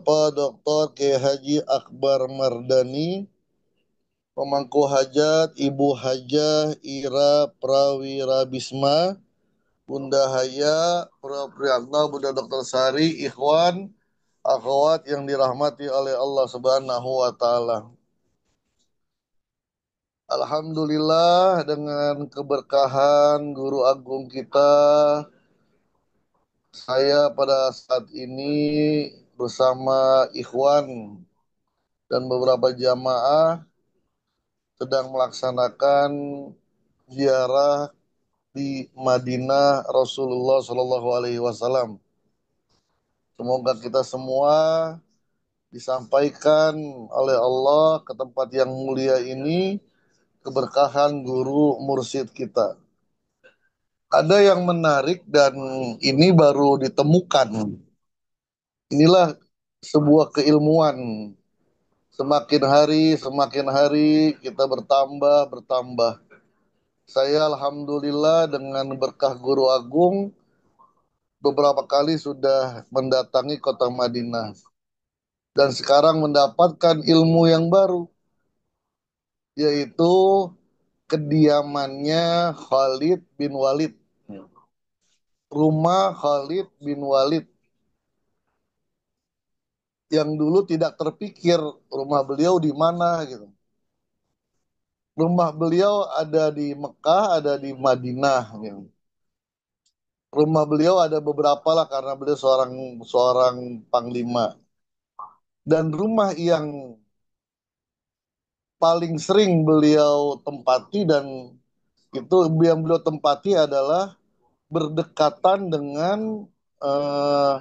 Bapak Dr. Kiai Haji Akbar Mardani, pemangku hajat Ibu Hajah Ira Prawira Bisma, Bunda Haya Priyatna, Bunda Dr. Sari, Ikhwan, akhwat yang dirahmati oleh Allah Subhanahu wa taala. Alhamdulillah dengan keberkahan guru agung kita, saya pada saat ini bersama ikhwan dan beberapa jamaah sedang melaksanakan ziarah di Madinah Rasulullah Shallallahu Alaihi Wasallam. Semoga kita semua disampaikan oleh Allah ke tempat yang mulia ini keberkahan guru mursyid kita. Ada yang menarik dan ini baru ditemukan. Inilah sebuah keilmuan. Semakin hari kita bertambah. Saya alhamdulillah dengan berkah guru agung beberapa kali sudah mendatangi kota Madinah dan sekarang mendapatkan ilmu yang baru, yaitu kediamannya Khalid bin Walid. Rumah Khalid bin Walid yang dulu tidak terpikir rumah beliau di mana gitu. Rumah beliau ada di Mekah, ada di Madinah gitu. Rumah beliau ada beberapa lah karena beliau seorang seorang panglima. Dan rumah yang paling sering beliau tempati dan itu yang beliau tempati adalah berdekatan dengan eh,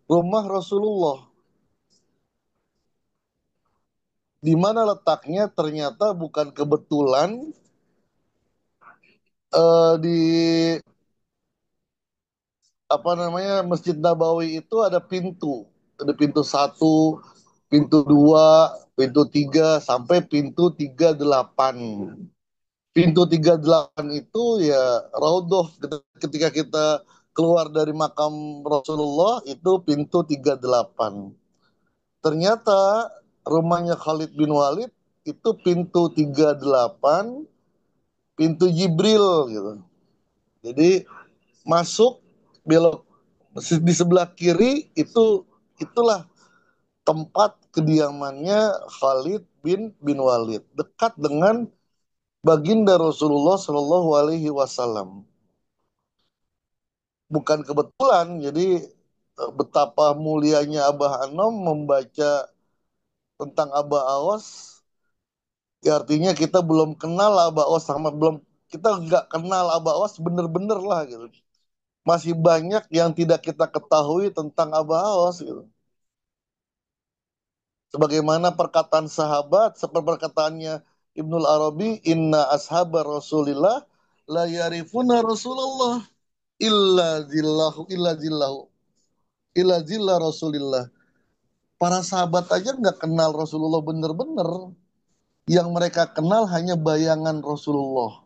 rumah Rasulullah. Di mana letaknya ternyata bukan kebetulan, di apa namanya Masjid Nabawi itu ada pintu. Ada pintu satu, pintu dua, pintu tiga, sampai pintu 38. Pintu 38 itu ya Raudhoh, ketika kita keluar dari makam Rasulullah itu pintu 38. Ternyata rumahnya Khalid bin Walid itu pintu 38, pintu Jibril gitu. Jadi masuk belok di sebelah kiri itulah tempat kediamannya Khalid bin Walid, dekat dengan baginda Rasulullah Shallallahu Alaihi Wasallam. Bukan kebetulan, jadi betapa mulianya Abah Anom membaca tentang Abah Awas, ya artinya kita belum kenal Abah Awas, sama belum, kita nggak kenal Abah Awas bener-bener lah gitu. Masih banyak yang tidak kita ketahui tentang Abah Awas gitu. Sebagaimana perkataan sahabat, seperti perkataannya Ibnul Arabi, inna ashabar Rasulillah la yarifuna Rasulullah illa zillah Rasulillah. Para sahabat aja nggak kenal Rasulullah bener-bener. Yang mereka kenal hanya bayangan Rasulullah.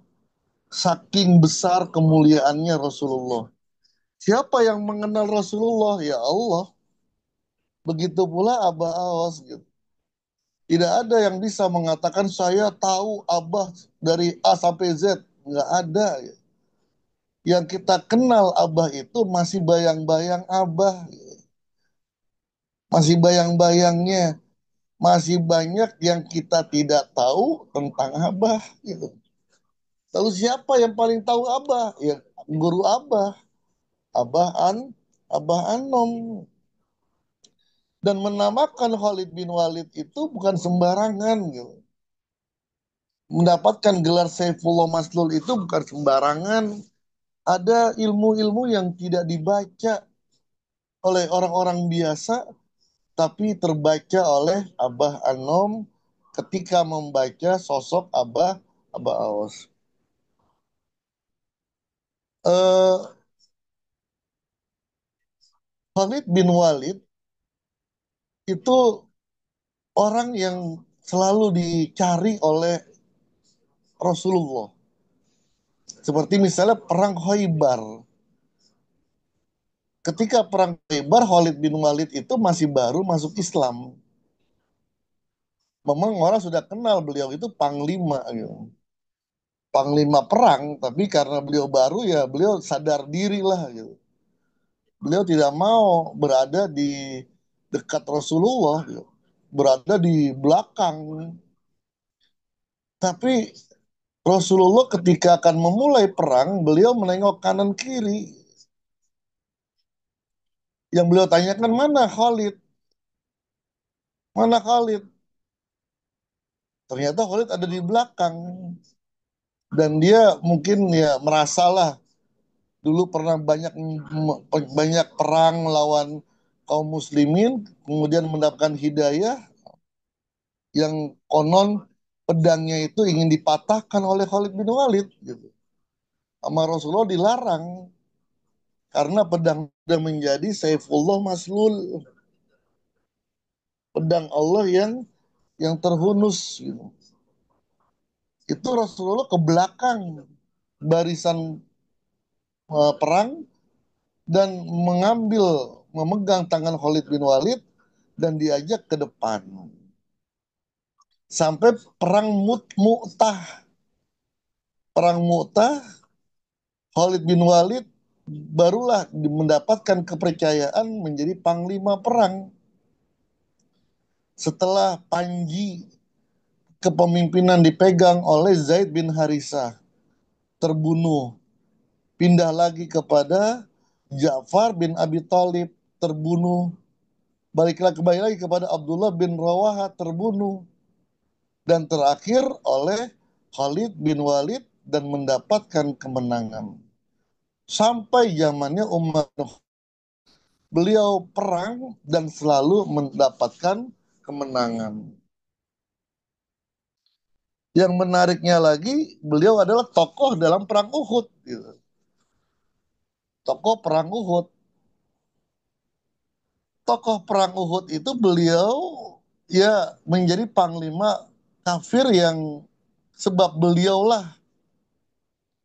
Saking besar kemuliaannya Rasulullah. Siapa yang mengenal Rasulullah? Ya Allah. Begitu pula Abah Awas gitu. Tidak ada yang bisa mengatakan saya tahu Abah dari A sampai Z. Nggak ada. Yang kita kenal Abah itu masih bayang-bayang Abah. Masih bayang-bayangnya. Masih banyak yang kita tidak tahu tentang Abah gitu. Lalu siapa yang paling tahu Abah? Ya guru Abah, Abah An, Abah Anom. Dan menamakan Khalid bin Walid itu bukan sembarangan gitu. Mendapatkan gelar Saifullah Maslul itu bukan sembarangan. Ada ilmu-ilmu yang tidak dibaca oleh orang-orang biasa, tapi terbaca oleh Abah Anom ketika membaca sosok Abah Awas. Eh, Khalid bin Walid itu orang yang selalu dicari oleh Rasulullah. Seperti misalnya perang Khaybar. ketika perang Khaybar, Khalid bin Walid itu masih baru masuk Islam. Memang orang sudah kenal beliau itu panglima gitu. Panglima perang, tapi karena beliau baru ya beliau sadar diri lah gitu. Beliau tidak mau berada di dekat Rasulullah gitu. Berada di belakang. Tapi Rasulullah ketika akan memulai perang, beliau menengok kanan kiri. Yang beliau tanyakan, mana Khalid? Mana Khalid? Ternyata Khalid ada di belakang. Dan dia mungkin ya merasalah dulu pernah banyak perang melawan kaum muslimin, kemudian mendapatkan hidayah yang konon pedangnya itu ingin dipatahkan oleh Khalid bin Walid gitu. Sama Rasulullah dilarang karena pedang sudah menjadi Saifullah Maslul, pedang Allah yang terhunus gitu. Itu Rasulullah ke belakang barisan perang dan memegang tangan Khalid bin Walid dan diajak ke depan. Sampai perang Mu'tah. Perang Mu'tah, Khalid bin Walid barulah mendapatkan kepercayaan menjadi panglima perang. Setelah Panji kepemimpinan dipegang oleh Zaid bin Harisah, terbunuh. Pindah lagi kepada Ja'far bin Abi Thalib, terbunuh. Kembali lagi kepada Abdullah bin Rawaha, terbunuh. Dan terakhir oleh Khalid bin Walid dan mendapatkan kemenangan. Sampai zamannya Umar, beliau perang dan selalu mendapatkan kemenangan. Yang menariknya lagi, beliau adalah tokoh dalam perang Uhud. Gitu. Tokoh perang Uhud. Tokoh perang Uhud itu beliau ya menjadi panglima kafir yang sebab beliaulah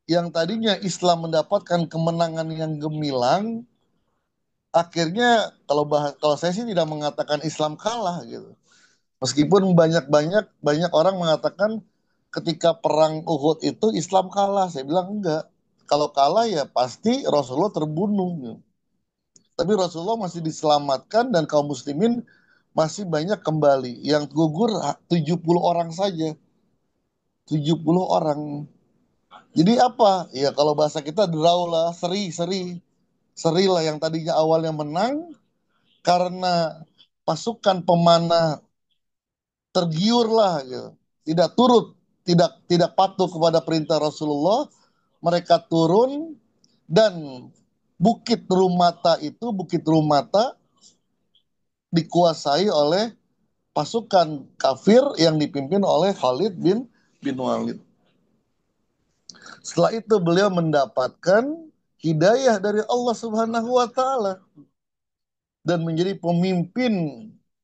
yang tadinya Islam mendapatkan kemenangan yang gemilang, akhirnya kalau saya sih tidak mengatakan Islam kalah gitu. Meskipun banyak orang mengatakan ketika perang Uhud itu Islam kalah, saya bilang enggak. Kalau kalah ya pasti Rasulullah terbunuh gitu. Tapi Rasulullah masih diselamatkan dan kaum muslimin masih banyak kembali. Yang gugur 70 orang saja. 70 orang. Jadi apa? Ya kalau bahasa kita draw lah, seri. Seri lah yang tadinya awalnya menang karena pasukan pemanah tergiur lah gitu. Tidak turut, tidak patuh kepada perintah Rasulullah. Mereka turun dan Bukit Rumata dikuasai oleh pasukan kafir yang dipimpin oleh Khalid bin Walid. Setelah itu beliau mendapatkan hidayah dari Allah Subhanahu wa taala dan menjadi pemimpin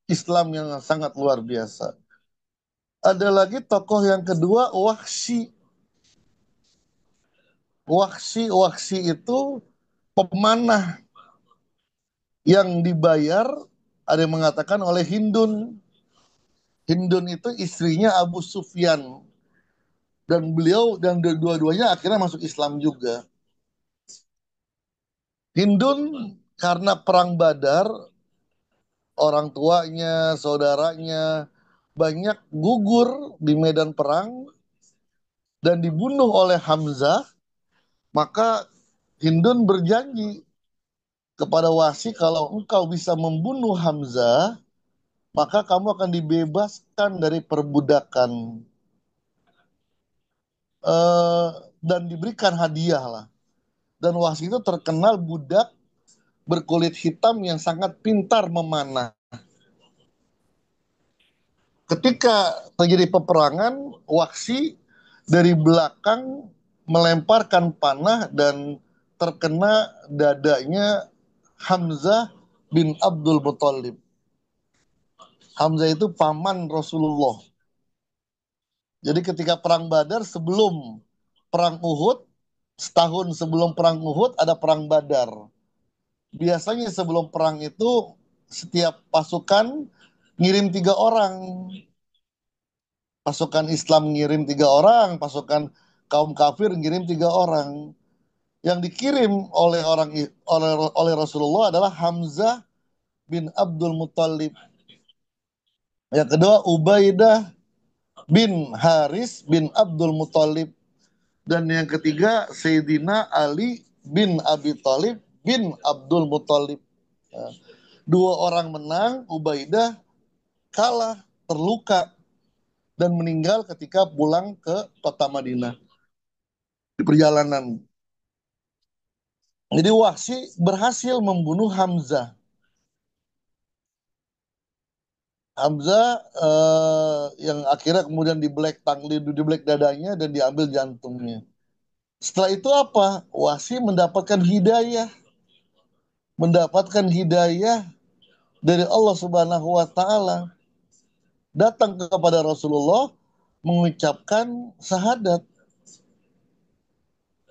Islam yang sangat luar biasa. Ada lagi tokoh yang kedua, Wahsy. Wahsy itu pemanah yang dibayar, ada yang mengatakan oleh Hindun. Hindun itu istrinya Abu Sufyan. Dan beliau dan dua-duanya akhirnya masuk Islam juga. Hindun karena perang Badar, orang tuanya, saudaranya banyak gugur di medan perang dan dibunuh oleh Hamzah, maka Hindun berjanji kepada Wasi, kalau engkau bisa membunuh Hamzah, maka kamu akan dibebaskan dari perbudakan. Eh, dan diberikan hadiah lah. Dan Wasi itu terkenal budak berkulit hitam yang sangat pintar memanah. Ketika terjadi peperangan, Waksi dari belakang melemparkan panah dan terkena dadanya Hamzah bin Abdul Muthalib. Hamzah itu paman Rasulullah. Jadi ketika perang Badar, sebelum perang Uhud, setahun sebelum perang Uhud ada perang Badar. Biasanya sebelum perang itu setiap pasukan ngirim 3 orang. Pasukan Islam ngirim 3 orang, pasukan kaum kafir ngirim 3 orang. Yang dikirim oleh oleh Rasulullah adalah Hamzah bin Abdul Muthalib. Yang kedua Ubaidah bin Haris bin Abdul Muthalib. Dan yang ketiga Sayyidina Ali bin Abi Thalib bin Abdul Muthalib. Nah, 2 orang menang, Ubaidah kalah, terluka, dan meninggal ketika pulang ke kota Madinah di perjalanan. Jadi Wahsy berhasil membunuh Hamzah. Hamzah yang akhirnya kemudian di black dadanya dan diambil jantungnya. Setelah itu apa? Wahsy mendapatkan hidayah dari Allah Subhanahu wa taala, datang kepada Rasulullah mengucapkan syahadat,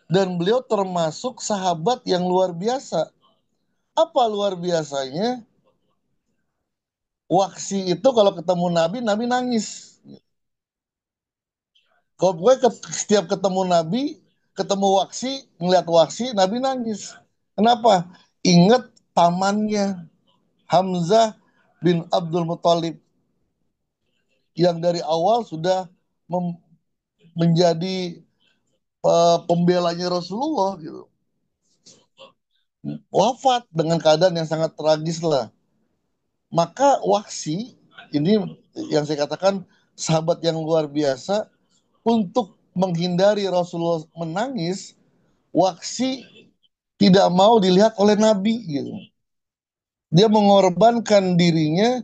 dan beliau termasuk sahabat yang luar biasa. Apa luar biasanya? Wahsy itu kalau ketemu Nabi, Nabi nangis. Kalau gue setiap ketemu Nabi, ketemu Wahsy, ngeliat Wahsy, Nabi nangis. Kenapa? Ingat pamannya Hamzah bin Abdul Muthalib yang dari awal sudah menjadi pembelanya Rasulullah gitu. Wafat dengan keadaan yang sangat tragis lah. Maka Wahsy ini yang saya katakan sahabat yang luar biasa, untuk menghindari Rasulullah menangis, Wahsy tidak mau dilihat oleh Nabi gitu. Dia mengorbankan dirinya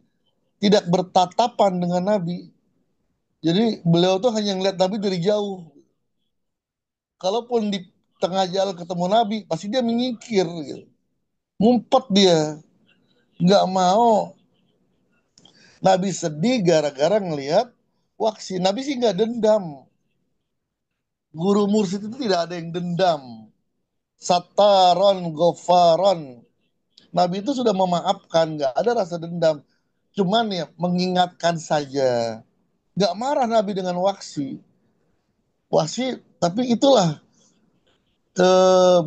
tidak bertatapan dengan Nabi. Jadi beliau tuh hanya ngeliat Nabi dari jauh. Kalaupun di tengah jalan ketemu Nabi, pasti dia menyingkir gitu. Ngumpet dia, nggak mau Nabi sedih gara-gara ngelihat Wahsy. Nabi sih nggak dendam. Guru mursyid itu tidak ada yang dendam. Sataron, gofaron. Nabi itu sudah memaafkan, nggak ada rasa dendam. Cuman ya mengingatkan saja. Nggak marah Nabi dengan Wahsy. Wahsy, tapi itulah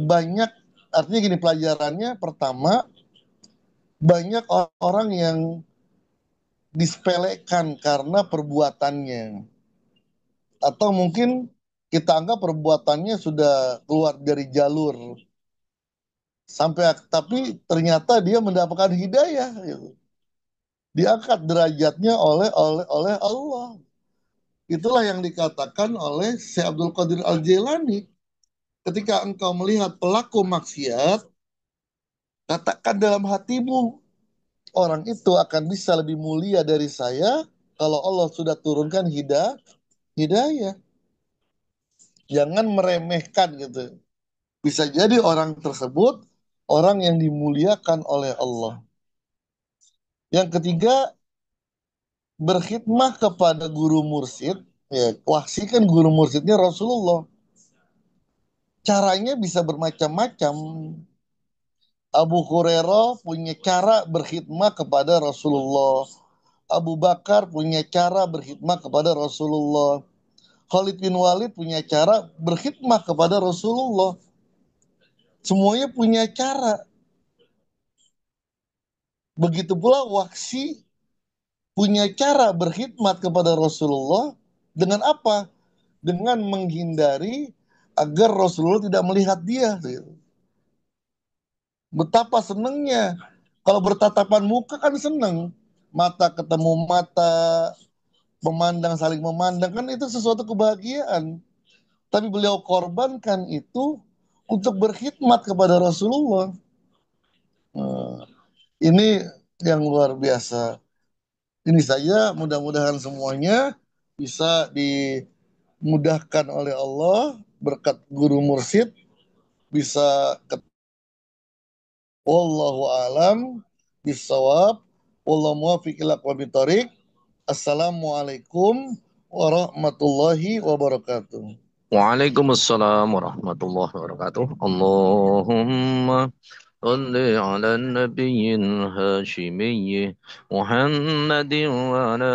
banyak, artinya gini pelajarannya. Pertama, banyak orang yang disepelekan karena perbuatannya. Atau mungkin kita anggap perbuatannya sudah keluar dari jalur. Tapi ternyata dia mendapatkan hidayah gitu. Diangkat derajatnya oleh Allah. Itulah yang dikatakan oleh Syekh Abdul Qadir Al-Jailani. Ketika engkau melihat pelaku maksiat, katakan dalam hatimu, orang itu akan bisa lebih mulia dari saya kalau Allah sudah turunkan hidayah. Jangan meremehkan gitu. Bisa jadi orang tersebut orang yang dimuliakan oleh Allah. Yang ketiga, berkhidmah kepada guru mursyid. Ya, Wahsy kan guru mursyidnya Rasulullah. Caranya bisa bermacam-macam. Abu Hurairah punya cara berkhidmah kepada Rasulullah. Abu Bakar punya cara berkhidmah kepada Rasulullah. Khalid bin Walid punya cara berkhidmah kepada Rasulullah. Semuanya punya cara. Begitu pula Wahsy punya cara berkhidmat kepada Rasulullah dengan apa? Dengan menghindari agar Rasulullah tidak melihat dia. Betapa senangnya. Kalau bertatapan muka kan senang. Mata ketemu mata, memandang saling memandang, kan itu sesuatu kebahagiaan. Tapi beliau korbankan itu untuk berkhidmat kepada Rasulullah. Nah, ini yang luar biasa. Ini saja, mudah-mudahan semuanya bisa dimudahkan oleh Allah berkat guru mursyid, bisa wallahu alam bisawab, wallahu muwaffiq ila aqwamit thoriq. Assalamualaikum warahmatullahi wabarakatuh. Waalaikumsalam warahmatullahi wabarakatuh. Allahumma صل على النبي الهاشمي محمد وعلى